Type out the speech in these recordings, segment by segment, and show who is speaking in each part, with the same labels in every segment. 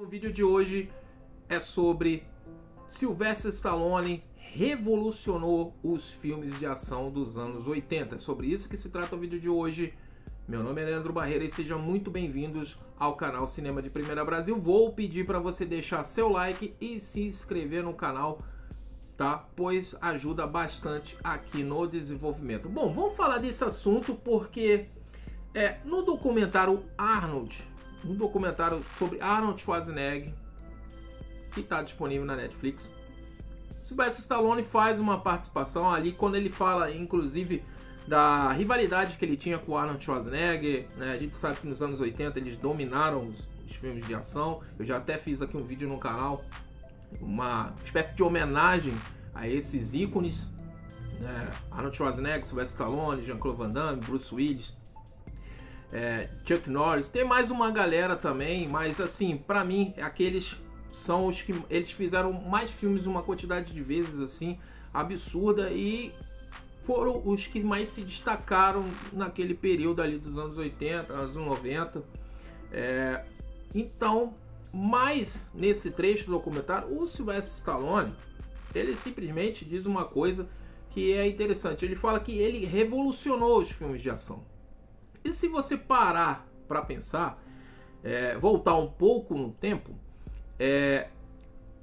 Speaker 1: O vídeo de hoje é sobre Sylvester Stallone revolucionou os filmes de ação dos anos 80. É sobre isso que se trata o vídeo de hoje. Meu nome é Leandro Barreira e sejam muito bem-vindos ao canal Cinema de Primeira Brasil. Vou pedir para você deixar seu like e se inscrever no canal, tá? Pois ajuda bastante aqui no desenvolvimento. Bom, vamos falar desse assunto porque no documentário Arnold, um documentário sobre Arnold Schwarzenegger, que está disponível na Netflix, Sylvester Stallone faz uma participação ali quando ele fala, inclusive, da rivalidade que ele tinha com o Arnold Schwarzenegger, né? A gente sabe que nos anos 80 eles dominaram os filmes de ação. Eu já até fiz aqui um vídeo no canal, uma espécie de homenagem a esses ícones, né? Arnold Schwarzenegger, Sylvester Stallone, Jean-Claude Van Damme, Bruce Willis, Chuck Norris. Tem mais uma galera também, mas assim, pra mim, aqueles são os que eles fizeram mais filmes uma quantidade de vezes assim absurda e foram os que mais se destacaram naquele período ali dos anos 80, anos 90. Então, mas nesse trecho do documentário, o Sylvester Stallone, ele simplesmente diz uma coisa que é interessante. Ele fala que ele revolucionou os filmes de ação. E se você parar para pensar, voltar um pouco no tempo,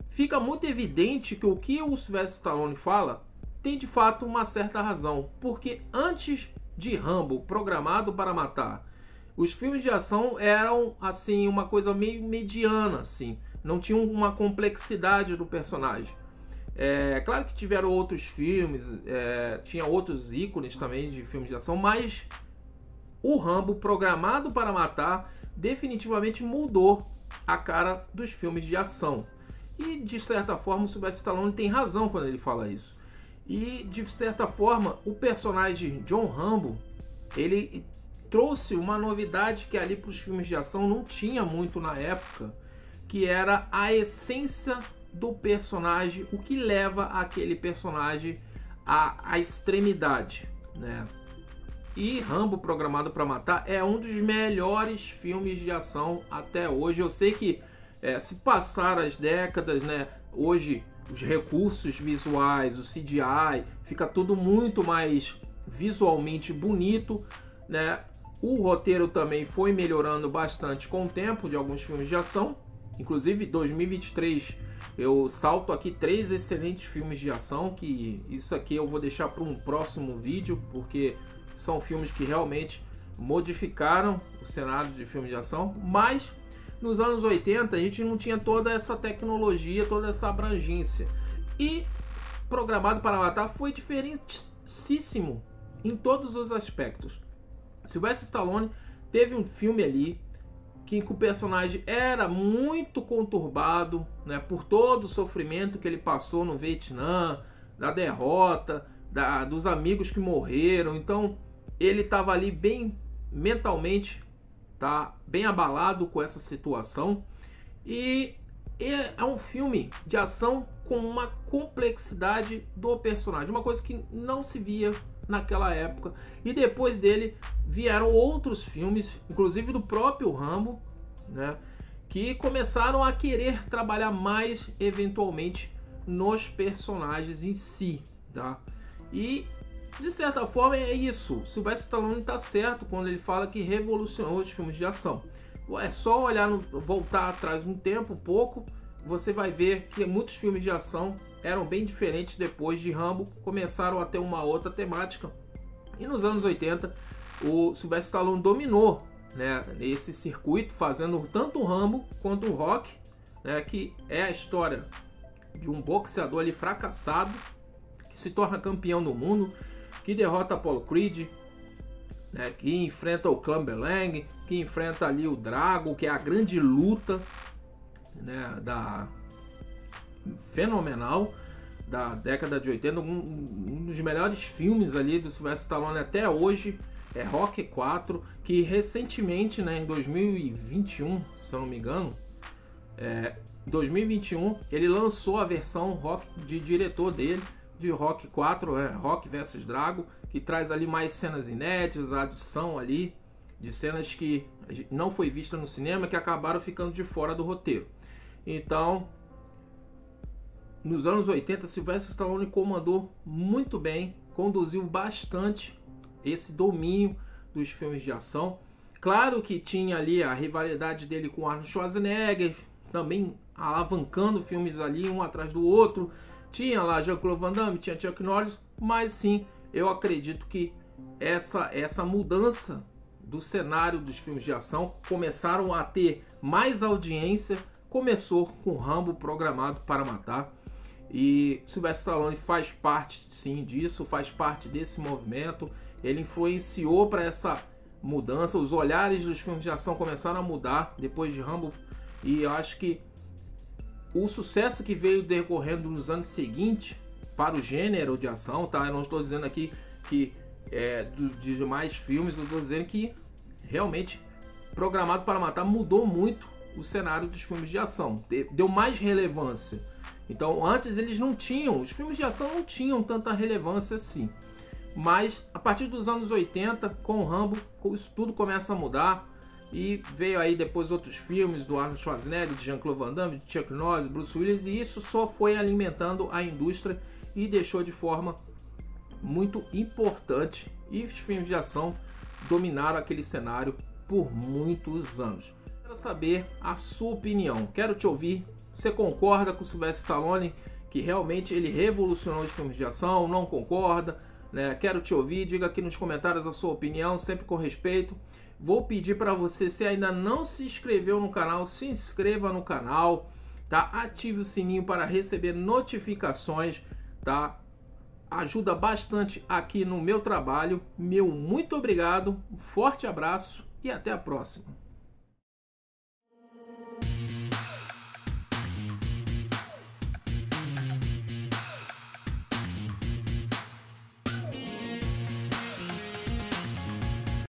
Speaker 1: fica muito evidente que o que o Sylvester Stallone fala tem de fato uma certa razão, porque antes de Rambo, Programado para Matar, os filmes de ação eram assim uma coisa meio mediana, assim, não tinham uma complexidade do personagem. Claro que tiveram outros filmes, tinha outros ícones também de filmes de ação, mas o Rambo, Programado para Matar, definitivamente mudou a cara dos filmes de ação. E de certa forma o Sylvester Stallone tem razão quando ele fala isso. E de certa forma o personagem John Rambo, ele trouxe uma novidade que ali para os filmes de ação não tinha muito na época, que era a essência do personagem, o que leva aquele personagem à extremidade, né? E Rambo, Programado para Matar é um dos melhores filmes de ação até hoje. Eu sei que se passar as décadas, né, hoje os recursos visuais, o CGI, fica tudo muito mais visualmente bonito, né? O roteiro também foi melhorando bastante com o tempo de alguns filmes de ação. Inclusive, 2023, eu salto aqui 3 excelentes filmes de ação, que isso aqui eu vou deixar para um próximo vídeo, porque são filmes que realmente modificaram o cenário de filmes de ação. Mas nos anos 80 a gente não tinha toda essa tecnologia, toda essa abrangência. E Programado para Matar foi diferentíssimo em todos os aspectos. Sylvester Stallone teve um filme ali que o personagem era muito conturbado, né, por todo o sofrimento que ele passou no Vietnã, da derrota, dos amigos que morreram. Então ele estava ali bem mentalmente, tá, bem abalado com essa situação. E é um filme de ação com uma complexidade do personagem, uma coisa que não se via naquela época. E depois dele vieram outros filmes, inclusive do próprio Rambo, né, que começaram a querer trabalhar mais eventualmente nos personagens em si, tá? E de certa forma é isso. Sylvester Stallone está certo quando ele fala que revolucionou os filmes de ação. É só olhar, voltar atrás um tempo, um pouco, você vai ver que muitos filmes de ação eram bem diferentes depois de Rambo, começaram a ter uma outra temática. E nos anos 80, o Sylvester Stallone dominou, né, esse circuito, fazendo tanto o Rambo quanto o Rock, né, que é a história de um boxeador ali fracassado, que se torna campeão do mundo, que derrota Apollo Creed, né, que enfrenta o Clubber Lang, que enfrenta ali o Drago, que é a grande luta, né, fenomenal da década de 80, um dos melhores filmes ali do Sylvester Stallone até hoje é Rock 4, que recentemente, né, em 2021, se eu não me engano, 2021, ele lançou a versão rock de diretor dele, de Rock 4, Rock vs Drago, que traz ali mais cenas inéditas, a adição ali de cenas que não foi vista no cinema, que acabaram ficando de fora do roteiro. Então, nos anos 80, Sylvester Stallone comandou muito bem, conduziu bastante esse domínio dos filmes de ação. Claro que tinha ali a rivalidade dele com Arnold Schwarzenegger, também alavancando filmes ali um atrás do outro. Tinha lá Jean-Claude Van Damme, tinha Chuck Norris, mas sim, eu acredito que essa mudança do cenário dos filmes de ação começaram a ter mais audiência. Começou com Rambo, Programado para Matar. E Sylvester Stallone faz parte sim disso, faz parte desse movimento. Ele influenciou para essa mudança. Os olhares dos filmes de ação começaram a mudar depois de Rambo. E eu acho que o sucesso que veio decorrendo nos anos seguintes para o gênero de ação, tá? Eu não estou dizendo aqui que dos demais filmes, eu estou dizendo que realmente Programado para Matar mudou muito o cenário dos filmes de ação, deu mais relevância. Então antes eles não tinham, os filmes de ação não tinham tanta relevância assim. Mas a partir dos anos 80, com o Rambo, isso tudo começa a mudar. E veio aí depois outros filmes do Arnold Schwarzenegger, de Jean-Claude Van Damme, de Chuck Norris, Bruce Willis. E isso só foi alimentando a indústria e deixou de forma muito importante. E os filmes de ação dominaram aquele cenário por muitos anos. Quero saber a sua opinião, quero te ouvir. Você concorda com o Sylvester Stallone, que realmente ele revolucionou os filmes de ação? Não concorda? Quero te ouvir, diga aqui nos comentários a sua opinião, sempre com respeito. Vou pedir para você, se ainda não se inscreveu no canal, se inscreva no canal, tá? Ative o sininho para receber notificações, tá? Ajuda bastante aqui no meu trabalho. Meu muito obrigado, um forte abraço e até a próxima.